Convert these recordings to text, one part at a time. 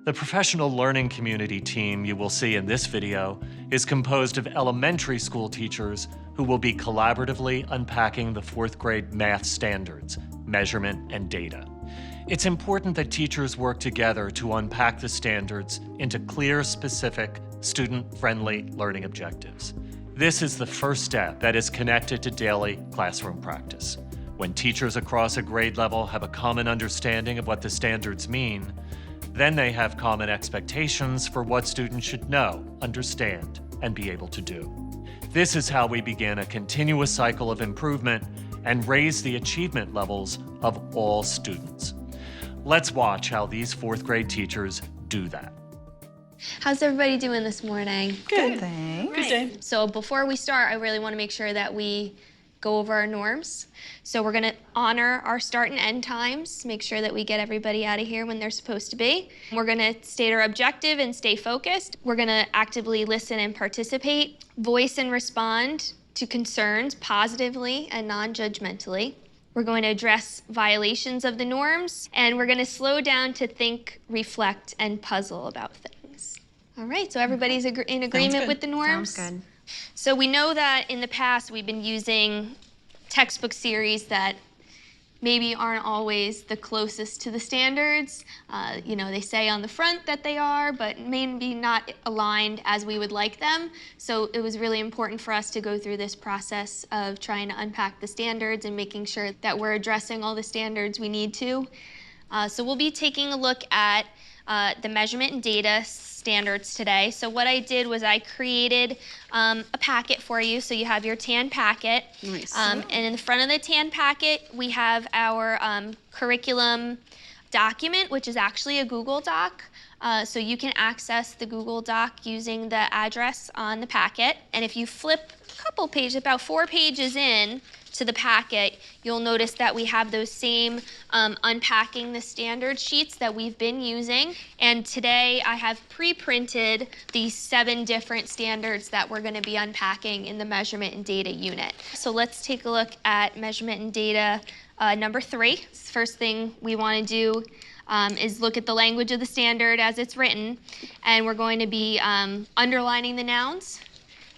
The professional learning community team you will see in this video is composed of elementary school teachers who will be collaboratively unpacking the 4th grade math standards, measurement, and data. It's important that teachers work together to unpack the standards into clear, specific, student-friendly learning objectives. This is the first step that is connected to daily classroom practice. When teachers across a grade level have a common understanding of what the standards mean, then they have common expectations for what students should know, understand, and be able to do. This is how we begin a continuous cycle of improvement and raise the achievement levels of all students. Let's watch how these 4th grade teachers do that. How's everybody doing this morning? Good, thanks. Good day. So before we start, I really want to make sure that we go over our norms. So we're going to honor our start and end times, make sure that we get everybody out of here when they're supposed to be. We're going to state our objective and stay focused. We're going to actively listen and participate, voice and respond to concerns positively and non-judgmentally. We're going to address violations of the norms, and we're going to slow down to think, reflect, and puzzle about things. All right, so everybody's in agreement with the norms? Sounds good. So we know that in the past we've been using textbook series that maybe aren't always the closest to the standards. They say on the front that they are, but maybe not aligned as we would like them. So it was really important for us to go through this process of trying to unpack the standards and making sure that we're addressing all the standards we need to. So we'll be taking a look at the measurement and data standards today. So what I did was I created a packet for you. So you have your tan packet. Nice. And in the front of the tan packet, we have our curriculum document, which is actually a Google Doc. So you can access the Google Doc using the address on the packet. And if you flip a couple pages, about 4 pages in to the packet, you'll notice that we have those same unpacking the standard sheets that we've been using. And today I have pre-printed these 7 different standards that we're going to be unpacking in the measurement and data unit. So let's take a look at measurement and data number 3. First thing we want to do is look at the language of the standard as it's written, and we're going to be underlining the nouns,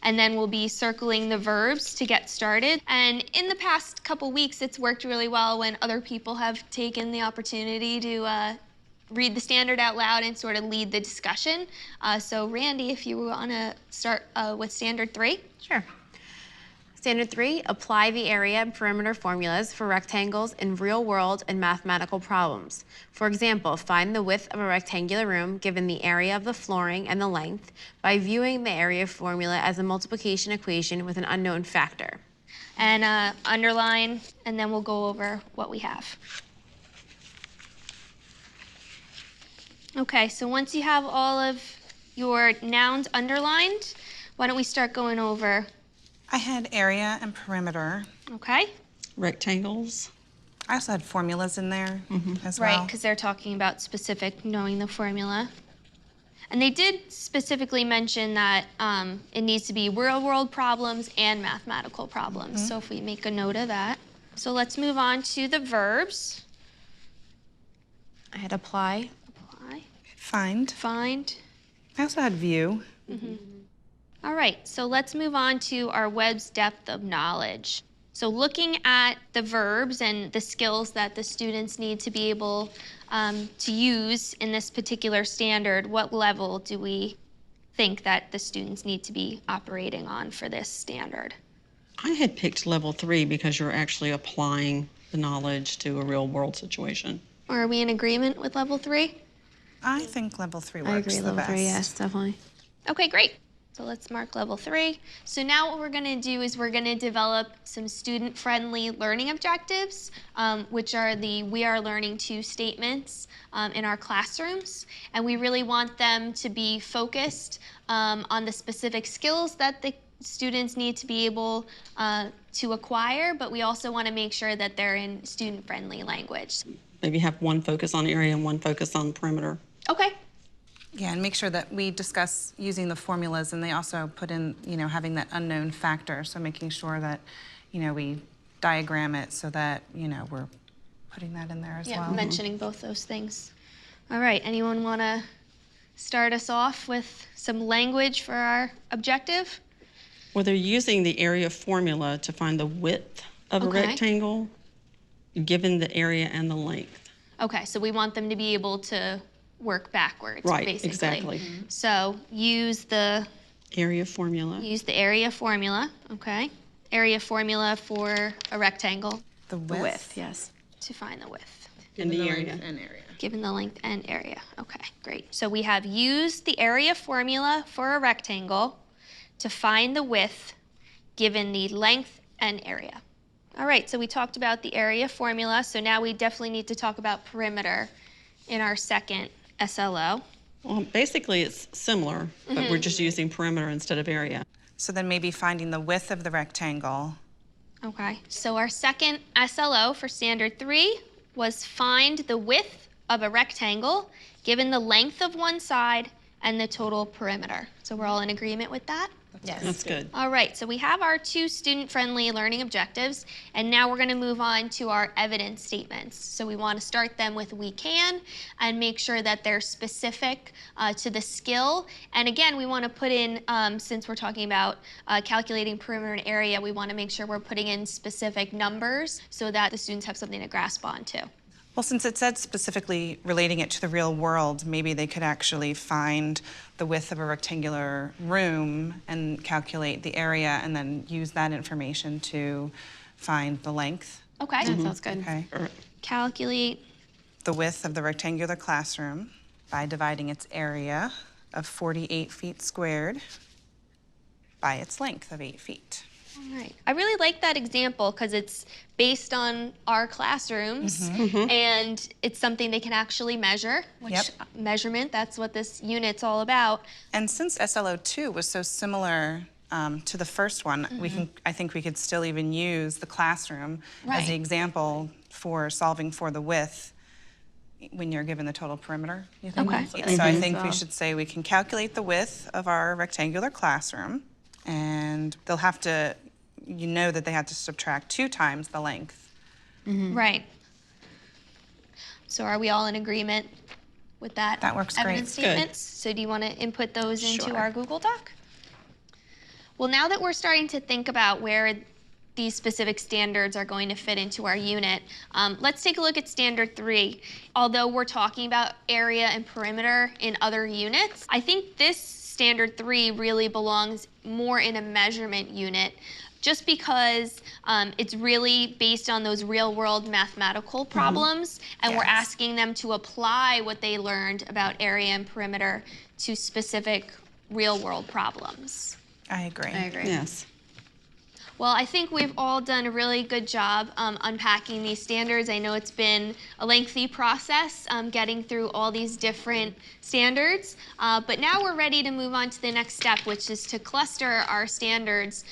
and then we'll be circling the verbs to get started. And in the past couple weeks, it's worked really well when other people have taken the opportunity to read the standard out loud and sort of lead the discussion. So Randy, if you want to start with standard 3. Sure. Standard 3, apply the area and perimeter formulas for rectangles in real-world and mathematical problems. For example, find the width of a rectangular room given the area of the flooring and the length by viewing the area formula as a multiplication equation with an unknown factor. And underline, and then we'll go over what we have. Okay, so once you have all of your nouns underlined, why don't we start going over? I had area and perimeter. Okay. Rectangles. I also had formulas in there as well. Right, because they're talking about specific knowing the formula. And they did specifically mention that it needs to be real-world problems and mathematical problems. So if we make a note of that. So let's move on to the verbs. I had apply. Apply. Find. Find. I also had view. All right, so let's move on to our Webb's depth of knowledge. So looking at the verbs and the skills that the students need to be able to use in this particular standard, what level do we think that the students need to be operating on for this standard? I had picked level 3 because you're actually applying the knowledge to a real world situation. Or are we in agreement with level 3? I think level 3 works I agree, the level best. 3, yes, definitely. Okay, great. So let's mark level 3. So now what we're going to do is we're going to develop some student-friendly learning objectives, which are the We Are Learning To statements in our classrooms. And we really want them to be focused on the specific skills that the students need to be able to acquire, but we also want to make sure that they're in student-friendly language. Maybe have one focus on area and one focus on perimeter. Okay. Yeah, and make sure that we discuss using the formulas, and they also put in, having that unknown factor. So making sure that, we diagram it so that, we're putting that in there as well. Yeah, mentioning both those things. All right, anyone want to start us off with some language for our objective? Well, they're using the area formula to find the width of a Okay. rectangle, given the area and the length. Okay, so we want them to be able to work backwards, Right, basically. exactly. So use the Area formula. area formula, okay? Area formula for a rectangle The width? Yes. to find the width, And the area. And area. given the length and area. Okay, great. So we have used the area formula for a rectangle to find the width, given the length and area. All right, so we talked about the area formula, so now we definitely need to talk about perimeter in our second SLO. Well, basically, it's similar, but we're just using perimeter instead of area. So then maybe finding the width of the rectangle. Okay, so our second SLO for standard 3 was find the width of a rectangle given the length of one side and the total perimeter. So we're all in agreement with that? Yes. That's good. All right, so we have our 2 student-friendly learning objectives, and now we're going to move on to our evidence statements. So we want to start them with we can and make sure that they're specific to the skill. And again, we want to put in, since we're talking about calculating perimeter and area, we want to make sure we're putting in specific numbers so that the students have something to grasp onto. Well, since it said specifically relating it to the real world, maybe they could actually find the width of a rectangular room and calculate the area and then use that information to find the length. Okay, That sounds good. Okay. calculate The width of the rectangular classroom by dividing its area of 48 feet squared by its length of 8 feet. All right. I really like that example because it's based on our classrooms and it's something they can actually measure, which Yep. measurement, that's what this unit's all about. And since SLO2 was so similar to the first one, I think we could still even use the classroom as the Right. example for solving for the width when you're given the total perimeter. You think? Okay. So I think we should say we can calculate the width of our rectangular classroom, and they'll have to, you know that they have to subtract 2 times the length. Right. So are we all in agreement with that? That works great. Evidence Good. statements? So do you want to input those into Sure. our Google Doc? Well, now that we're starting to think about where these specific standards are going to fit into our unit, let's take a look at standard 3. Although we're talking about area and perimeter in other units, I think this standard 3 really belongs more in a measurement unit, just because it's really based on those real-world mathematical problems, and we're Yes. asking them to apply what they learned about area and perimeter to specific real-world problems. I agree. I agree. Yes. Well, I think we've all done a really good job unpacking these standards. I know it's been a lengthy process getting through all these different standards, but now we're ready to move on to the next step, which is to cluster our standards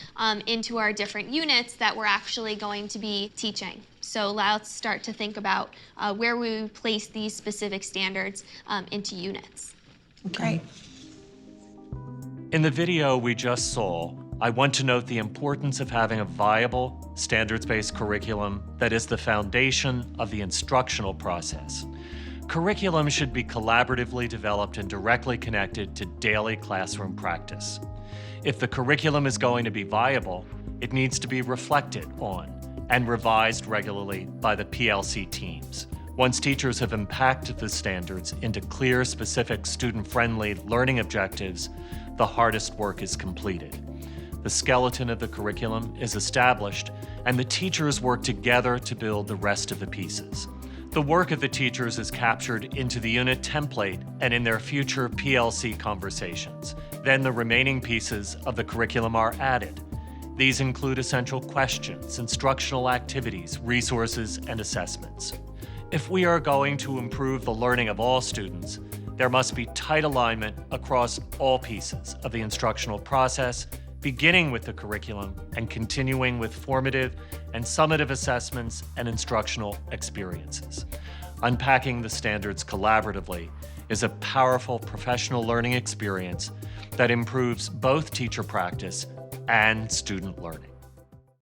into our different units that we're actually going to be teaching. So let's start to think about where we would place these specific standards into units. Great. In the video we just saw, I want to note the importance of having a viable, standards-based curriculum that is the foundation of the instructional process. Curriculum should be collaboratively developed and directly connected to daily classroom practice. If the curriculum is going to be viable, it needs to be reflected on and revised regularly by the PLC teams. Once teachers have impacted the standards into clear, specific, student-friendly learning objectives, the hardest work is completed. The skeleton of the curriculum is established, and the teachers work together to build the rest of the pieces. The work of the teachers is captured into the unit template and in their future PLC conversations. Then the remaining pieces of the curriculum are added. These include essential questions, instructional activities, resources, and assessments. If we are going to improve the learning of all students, there must be tight alignment across all pieces of the instructional process, beginning with the curriculum and continuing with formative and summative assessments and instructional experiences. Unpacking the standards collaboratively is a powerful professional learning experience that improves both teacher practice and student learning.